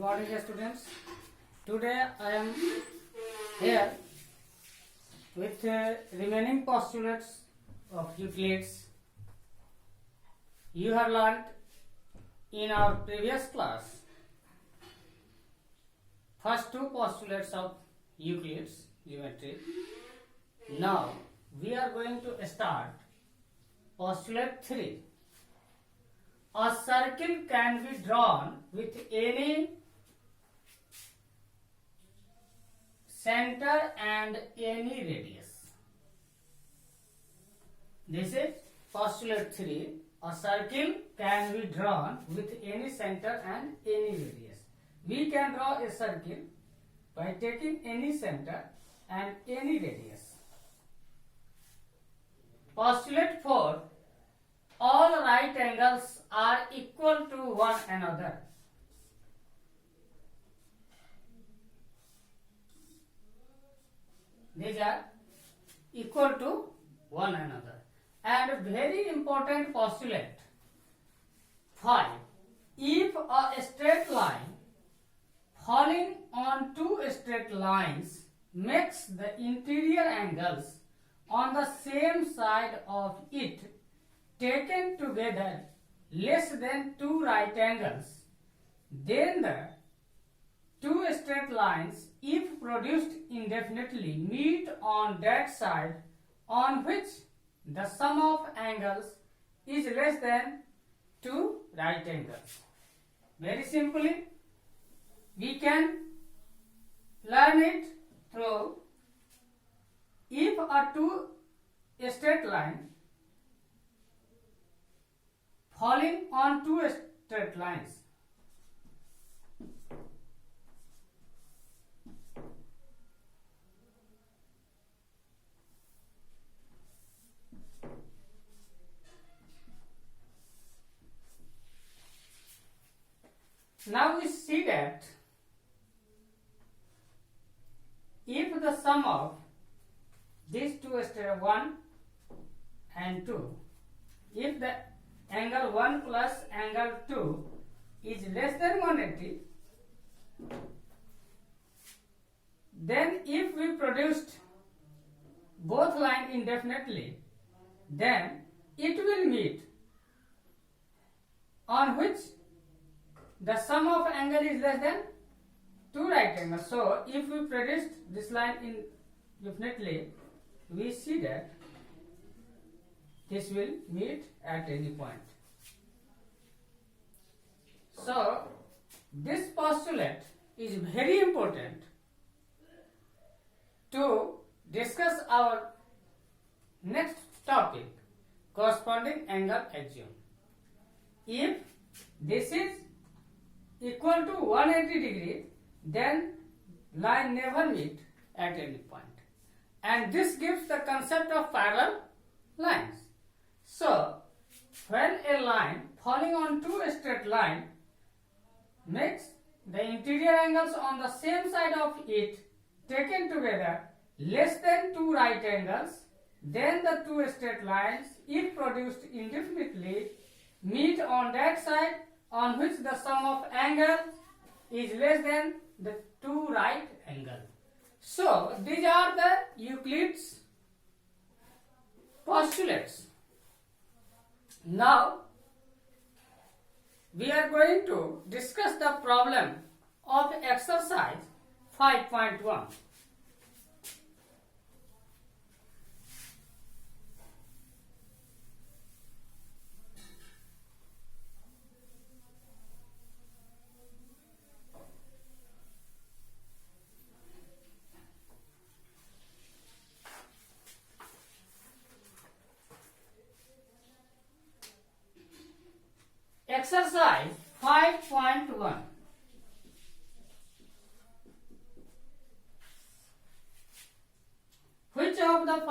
morning, students. Today I am here with remaining postulates of Euclid's. You have learnt in our previous class first two postulates of Euclid's geometry. Now we are going to start postulate 3. A circle can be drawn with any center and any radius. This is postulate 3. A circle can be drawn with any center and any radius. We can draw a circle by taking any center and any radius. Postulate 4. All right angles are equal to one another. These are equal to one another. And very important postulate 5. If a straight line falling on two straight lines makes the interior angles on the same side of it taken together less than two right angles, then the two straight lines, if produced indefinitely, meet on that side on which the sum of angles is less than two right angles. Very simply, we can learn it through if a two straight line falling on two straight lines now we see that if the sum of these two straight 1 and 2, if the angle 1 plus angle 2 is less than 180, then if we produced both lines indefinitely, then it will meet on which the sum of angle is less than two right angles. So if we produced this line indefinitely, we see that this will meet at any point. So this postulate is very important to discuss our next topic, corresponding angle axiom. If this is equal to 180 degree, then line never meet at any point. And this gives the concept of parallel lines. So, when a line falling on two straight lines makes the interior angles on the same side of it taken together less than two right angles, then the two straight lines, if produced indefinitely, meet on that side on which the sum of angle is less than the two right angles. So, these are the Euclid's postulates. Now, we are going to discuss the problem of exercise 5.1. Exercise 5.1. Which of the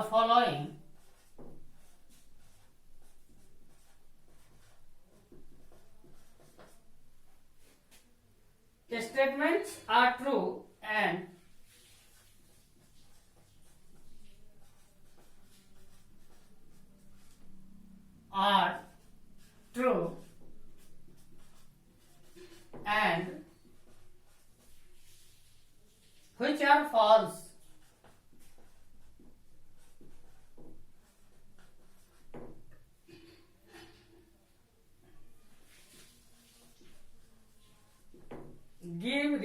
following statements are true and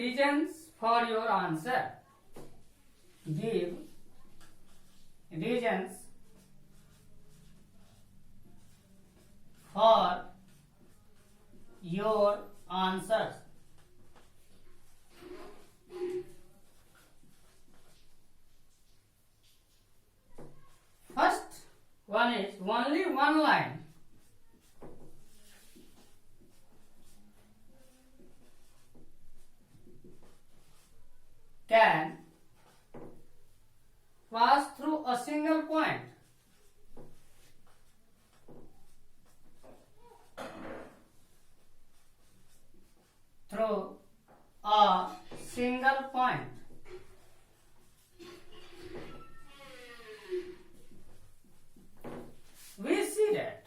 reasons for your answer. Give reasons for your answers. First one is only one line. Can pass through a single point. Through a single point. We see that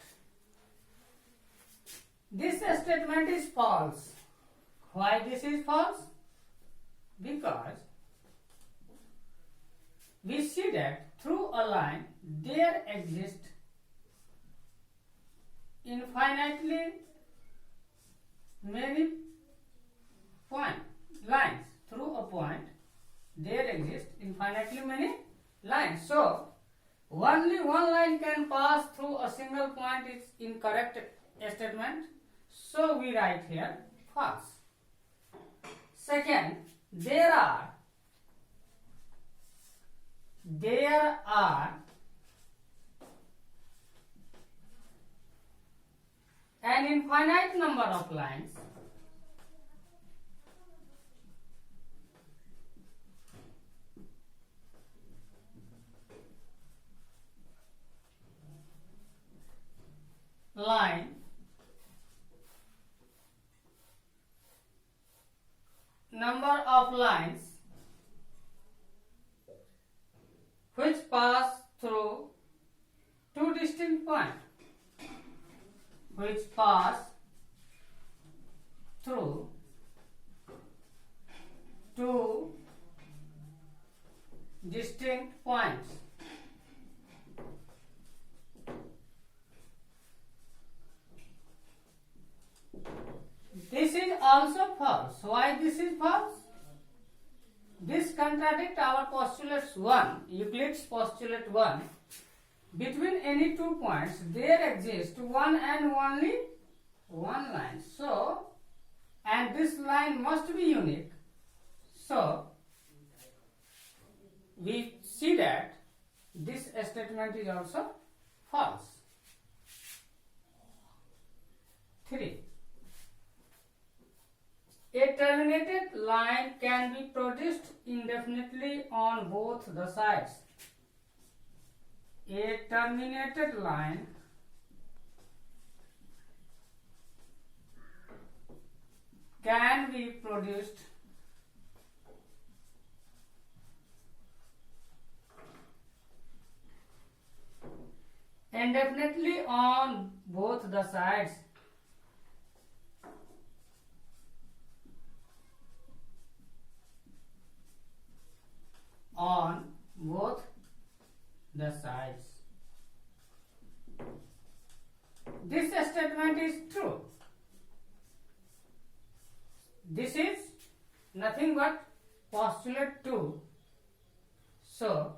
this statement is false. Why this is false? Because we see that through a line there exist infinitely many lines. Through a point there exist infinitely many lines. So only one line can pass through a single point is incorrect statement. So we write here false. Second, there are an infinite number of lines number of lines which pass through two distinct points, which pass through two distinct points. This is also false. Why this is false? This contradicts our postulates 1, Euclid's postulate 1. Between any 2 points, there exists one and only one line. So, and this line must be unique. So, we see that this statement is also false. 3. A terminated line can be produced indefinitely on both the sides. A terminated line can be produced indefinitely on both the sides. On both the sides. This statement is true. This is nothing but postulate 2. So,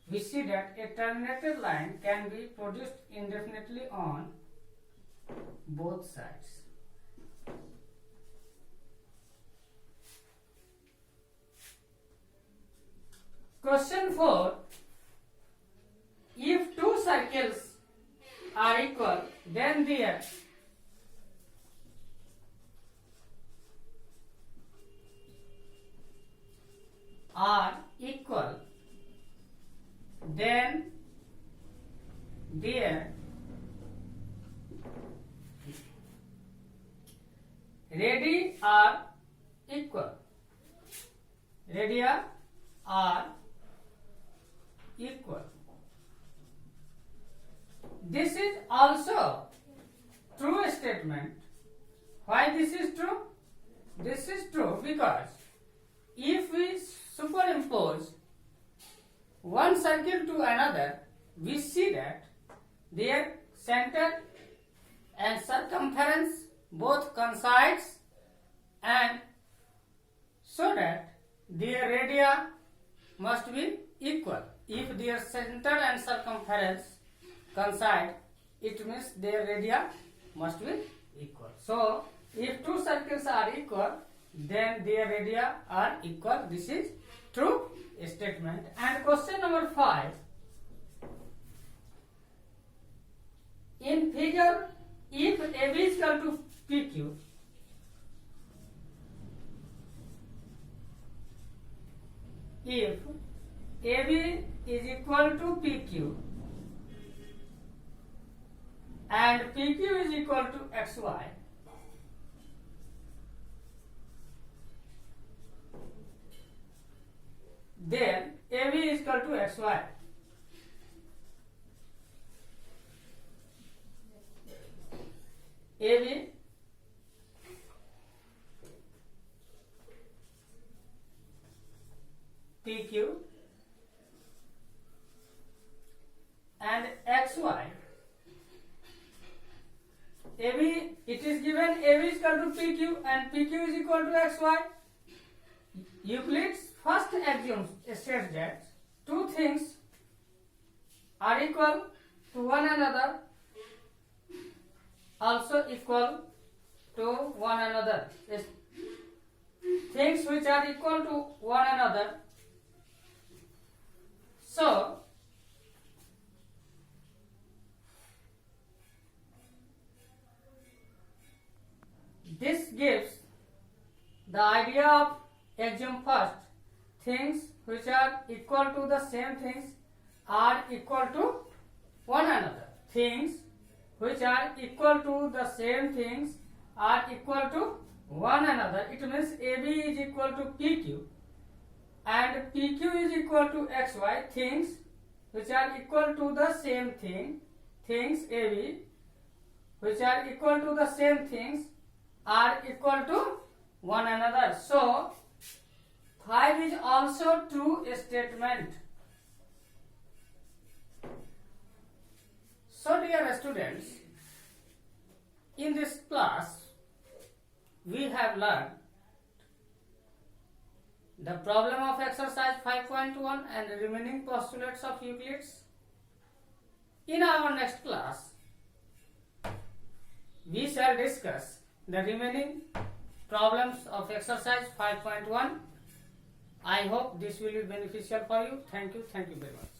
we see that a terminated line can be produced indefinitely on both sides. Question 4. If two circles are equal, then their are equal, then their radii are equal. Radii are equal. This is also true statement. Why this is true? This is true because if we superimpose one circle to another, we see that their center and circumference both coincides, and so that their radii must be equal. If their center and circumference coincide, it means their radii must be equal. So, if two circles are equal, then their radii are equal. This is true statement. And question number 5. In figure, if AB is equal to PQ, if AB is equal to PQ and PQ is equal to XY, then AB is equal to XY. AB PQ and XY. AB, it is given AB is equal to PQ and PQ is equal to XY. Euclid's first axiom states that two things are equal to one another, also equal to one another. Things which are equal to one another. So, this gives the idea of axiom first. Things which are equal to the same things are equal to one another. Things which are equal to the same things are equal to one another. It means AB is equal to PQ and PQ is equal to XY. Things which are equal to the same thing, things AB which are equal to the same things are equal to one another. So, 5 is also true statement. So, dear students, in this class, we have learned the problem of exercise 5.1 and the remaining postulates of Euclid's. In our next class, we shall discuss the remaining problems of exercise 5.1. I hope this will be beneficial for you. Thank you very much.